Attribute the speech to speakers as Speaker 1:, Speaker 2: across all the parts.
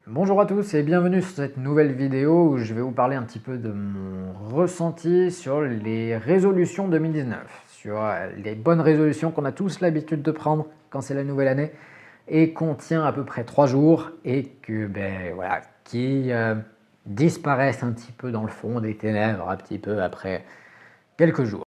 Speaker 1: Bonjour à tous et bienvenue sur cette nouvelle vidéo où je vais vous parler un petit peu de mon ressenti sur les résolutions 2019, sur les bonnes résolutions qu'on a tous l'habitude de prendre quand c'est la nouvelle année et qu'on tient à peu près 3 jours et que voilà, qui disparaissent un petit peu dans le fond des ténèbres un petit peu après quelques jours.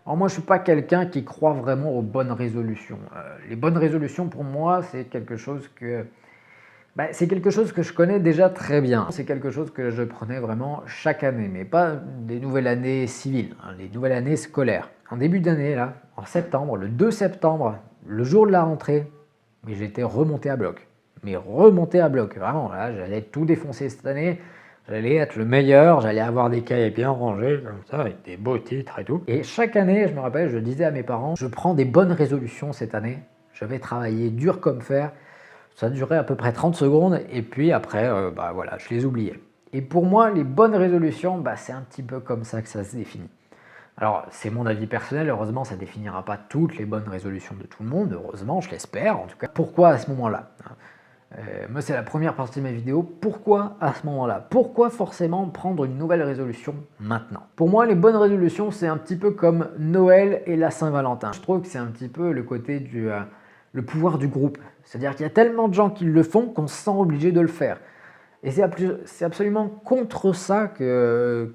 Speaker 1: Alors moi, je ne suis pas quelqu'un qui croit vraiment aux bonnes résolutions. Les bonnes résolutions, pour moi, c'est quelque chose que je connais déjà très bien. C'est quelque chose que je prenais vraiment chaque année, mais pas des nouvelles années civiles, hein, les nouvelles années scolaires. En début d'année, là, en septembre, le 2 septembre, le jour de la rentrée, mais j'étais remonté à bloc. Mais remonté à bloc, vraiment, là, j'allais tout défoncer cette année. J'allais être le meilleur, j'allais avoir des cahiers bien rangés, comme ça, avec des beaux titres et tout. Et chaque année, je me rappelle, je disais à mes parents, je prends des bonnes résolutions cette année, je vais travailler dur comme fer. Ça durait à peu près 30 secondes et puis après, voilà, je les oubliais. Et pour moi, les bonnes résolutions, c'est un petit peu comme ça que ça se définit. Alors, c'est mon avis personnel, heureusement, ça ne définira pas toutes les bonnes résolutions de tout le monde, heureusement, je l'espère, en tout cas. Pourquoi à ce moment-là? Moi, c'est la première partie de ma vidéo. Pourquoi à ce moment-là? Pourquoi forcément prendre une nouvelle résolution maintenant? Pour moi, les bonnes résolutions, c'est un petit peu comme Noël et la Saint-Valentin. Je trouve que c'est un petit peu le côté le pouvoir du groupe. C'est-à-dire qu'il y a tellement de gens qui le font qu'on se sent obligé de le faire. Et c'est absolument contre ça que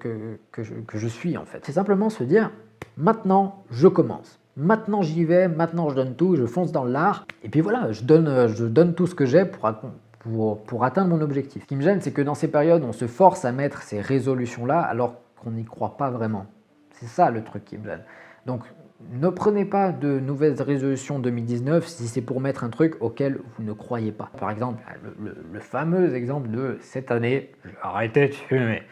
Speaker 1: je suis en fait. C'est simplement se dire, maintenant je commence. Maintenant j'y vais, maintenant je donne tout, je fonce dans l'art. Et puis voilà, je donne tout ce que j'ai pour atteindre mon objectif. Ce qui me gêne, c'est que dans ces périodes, on se force à mettre ces résolutions-là alors qu'on n'y croit pas vraiment. C'est ça le truc qui me gêne. Donc ne prenez pas de nouvelles résolutions 2019 si c'est pour mettre un truc auquel vous ne croyez pas. Par exemple, le fameux exemple de cette année, je vais arrêter de fumer.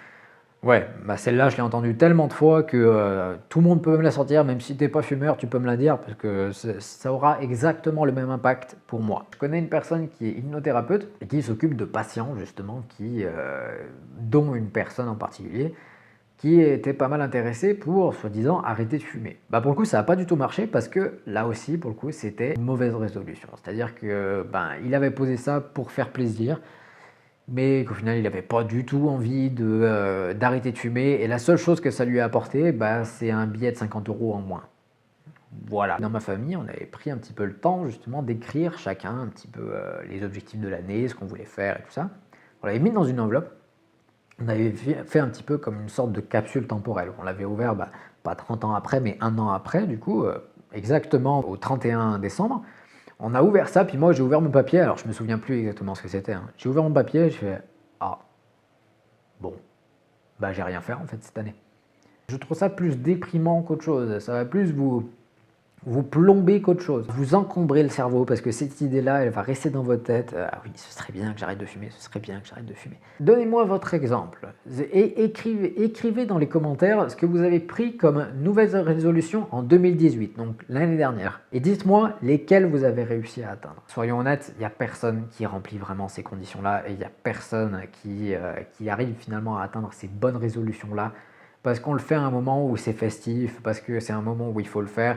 Speaker 1: Ouais, celle-là, je l'ai entendue tellement de fois que tout le monde peut me la sortir, même si tu n'es pas fumeur, tu peux me la dire, parce que ça aura exactement le même impact pour moi. Je connais une personne qui est hypnothérapeute et qui s'occupe de patients, justement, dont une personne en particulier, qui était pas mal intéressé pour, soi-disant, arrêter de fumer. Pour le coup, ça n'a pas du tout marché parce que, là aussi, pour le coup, c'était une mauvaise résolution. C'est-à-dire que, il avait posé ça pour faire plaisir, mais qu'au final, il n'avait pas du tout envie d'arrêter de fumer. Et la seule chose que ça lui a apporté, c'est un billet de 50 € en moins. Voilà. Dans ma famille, on avait pris un petit peu le temps, justement, d'écrire chacun un petit peu les objectifs de l'année, ce qu'on voulait faire et tout ça. On l'avait mis dans une enveloppe. On avait fait un petit peu comme une sorte de capsule temporelle. On l'avait ouvert, pas 30 ans après, mais 1 an après, du coup, exactement au 31 décembre. On a ouvert ça, puis moi j'ai ouvert mon papier, alors je me souviens plus exactement ce que c'était. Hein. J'ai ouvert mon papier et je fais « Ah, bon, j'ai rien fait en fait cette année ». Je trouve ça plus déprimant qu'autre chose, ça va plus vous plombez qu'autre chose. Vous encombrez le cerveau parce que cette idée-là, elle va rester dans votre tête. Ah oui, ce serait bien que j'arrête de fumer, ce serait bien que j'arrête de fumer. Donnez-moi votre exemple et écrivez dans les commentaires ce que vous avez pris comme nouvelle résolution en 2018, donc l'année dernière. Et dites-moi lesquelles vous avez réussi à atteindre. Soyons honnêtes, il n'y a personne qui remplit vraiment ces conditions-là et il n'y a personne qui arrive finalement à atteindre ces bonnes résolutions-là parce qu'on le fait à un moment où c'est festif, parce que c'est un moment où il faut le faire,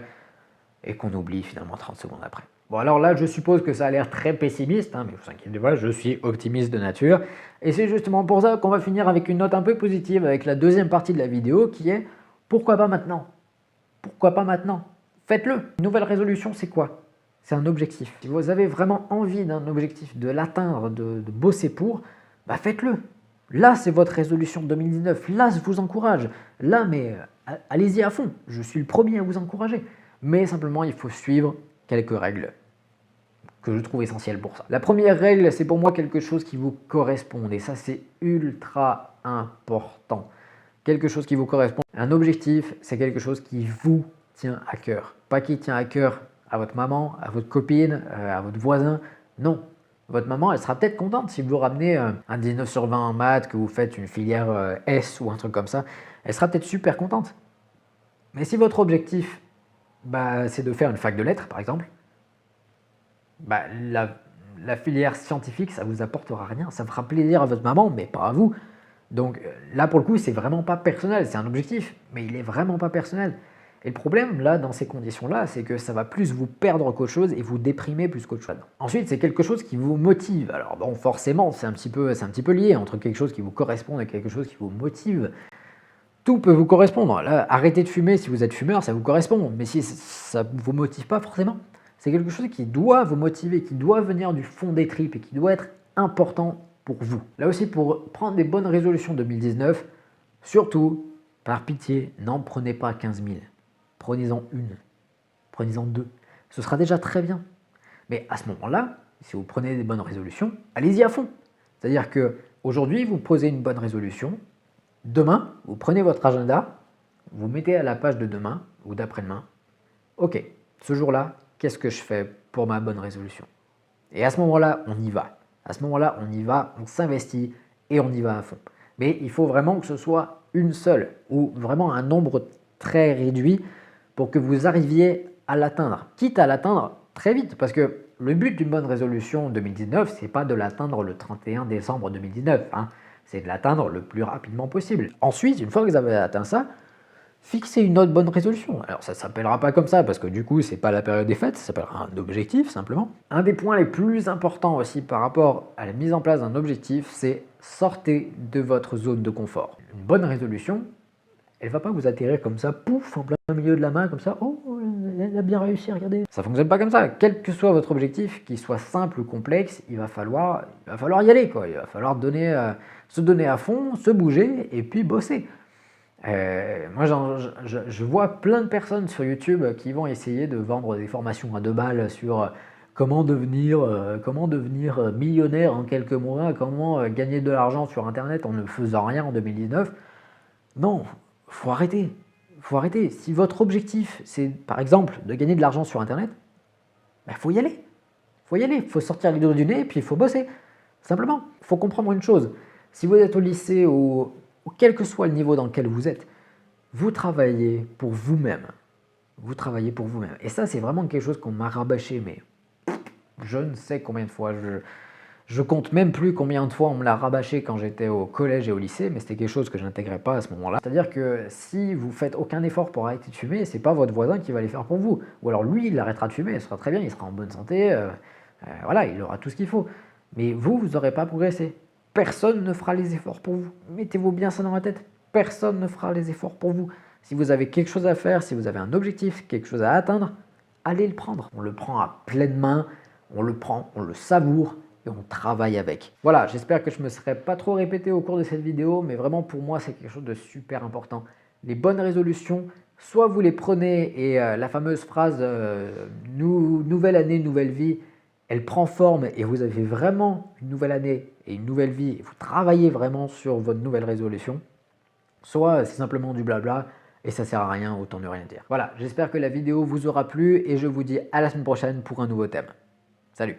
Speaker 1: et qu'on oublie finalement 30 secondes après. Bon alors là, je suppose que ça a l'air très pessimiste, mais vous inquiétez pas, je suis optimiste de nature. Et c'est justement pour ça qu'on va finir avec une note un peu positive avec la deuxième partie de la vidéo qui est « Pourquoi pas maintenant ?» Pourquoi pas maintenant? Faites-le. Une nouvelle résolution, c'est quoi? C'est un objectif. Si vous avez vraiment envie d'un objectif, de l'atteindre, de bosser pour, faites-le. Là, c'est votre résolution 2019. Là, je vous encourage. Là, mais allez-y à fond. Je suis le premier à vous encourager. Mais simplement, il faut suivre quelques règles que je trouve essentielles pour ça. La première règle, c'est pour moi quelque chose qui vous correspond. Et ça, c'est ultra important. Quelque chose qui vous correspond. Un objectif, c'est quelque chose qui vous tient à cœur. Pas qui tient à cœur à votre maman, à votre copine, à votre voisin. Non. Votre maman, elle sera peut-être contente si vous ramenez un 19 sur 20 en maths, que vous faites une filière S ou un truc comme ça. Elle sera peut-être super contente. Mais si votre objectif, c'est de faire une fac de lettres, par exemple, la filière scientifique, ça ne vous apportera rien. Ça fera plaisir à votre maman, mais pas à vous. Donc là, pour le coup, c'est vraiment pas personnel. C'est un objectif, mais il est vraiment pas personnel. Et le problème, là, dans ces conditions-là, c'est que ça va plus vous perdre qu'autre chose et vous déprimer plus qu'autre chose. Ensuite, c'est quelque chose qui vous motive. Alors bon, forcément, c'est un petit peu lié entre quelque chose qui vous correspond et quelque chose qui vous motive. Tout peut vous correspondre. Là, arrêter de fumer si vous êtes fumeur, ça vous correspond. Mais si ça ne vous motive pas forcément, c'est quelque chose qui doit vous motiver, qui doit venir du fond des tripes et qui doit être important pour vous. Là aussi, pour prendre des bonnes résolutions 2019, surtout, par pitié, n'en prenez pas 15 000. Prenez-en une, prenez-en deux. Ce sera déjà très bien. Mais à ce moment-là, si vous prenez des bonnes résolutions, allez-y à fond. C'est-à-dire qu'aujourd'hui, vous posez une bonne résolution. Demain, vous prenez votre agenda, vous mettez à la page de demain ou d'après-demain. Ok, ce jour-là, qu'est-ce que je fais pour ma bonne résolution? Et à ce moment-là, on y va. À ce moment-là, on y va, on s'investit et on y va à fond. Mais il faut vraiment que ce soit une seule ou vraiment un nombre très réduit pour que vous arriviez à l'atteindre. Quitte à l'atteindre très vite, parce que le but d'une bonne résolution 2019, c'est pas de l'atteindre le 31 décembre 2019, hein. C'est de l'atteindre le plus rapidement possible. Ensuite, une fois que vous avez atteint ça, fixez une autre bonne résolution. Alors ça ne s'appellera pas comme ça, parce que du coup, c'est pas la période des fêtes, ça s'appellera un objectif simplement. Un des points les plus importants aussi par rapport à la mise en place d'un objectif, c'est sortez de votre zone de confort. Une bonne résolution, elle va pas vous atterrir comme ça, pouf, en plein milieu de la main, comme ça, oh, elle a bien réussi, regardez. Ça fonctionne pas comme ça. Quel que soit votre objectif, qu'il soit simple ou complexe, il va falloir y aller, quoi. Il va falloir se donner à fond, se bouger et puis bosser. Moi, je vois plein de personnes sur YouTube qui vont essayer de vendre des formations à 2 balles sur comment devenir millionnaire en quelques mois, comment gagner de l'argent sur Internet en ne faisant rien en 2019. Non, faut arrêter. Faut arrêter. Si votre objectif, c'est par exemple de gagner de l'argent sur Internet, faut y aller. Faut y aller. Faut sortir les doigts du nez et puis il faut bosser. Simplement. Il faut comprendre une chose. Si vous êtes au lycée ou quel que soit le niveau dans lequel vous êtes, vous travaillez pour vous-même. Vous travaillez pour vous-même. Et ça, c'est vraiment quelque chose qu'on m'a rabâché, mais je ne sais combien de fois. Je compte même plus combien de fois on me l'a rabâché quand j'étais au collège et au lycée, mais c'était quelque chose que je n'intégrais pas à ce moment-là. C'est-à-dire que si vous faites aucun effort pour arrêter de fumer, c'est pas votre voisin qui va les faire pour vous. Ou alors lui, il arrêtera de fumer, il sera très bien, il sera en bonne santé, voilà, il aura tout ce qu'il faut. Mais vous n'aurez pas progressé. Personne ne fera les efforts pour vous. Mettez-vous bien ça dans la tête. Personne ne fera les efforts pour vous. Si vous avez quelque chose à faire, si vous avez un objectif, quelque chose à atteindre, allez le prendre. On le prend à pleine main, on le prend, on le savoure et on travaille avec. Voilà, j'espère que je ne me serai pas trop répété au cours de cette vidéo, mais vraiment pour moi, c'est quelque chose de super important. Les bonnes résolutions, soit vous les prenez et la fameuse phrase nouvelle année, nouvelle vie, elle prend forme et vous avez vraiment une nouvelle année et une nouvelle vie et vous travaillez vraiment sur votre nouvelle résolution, soit c'est simplement du blabla et ça sert à rien, autant ne rien dire. Voilà, j'espère que la vidéo vous aura plu et je vous dis à la semaine prochaine pour un nouveau thème. Salut!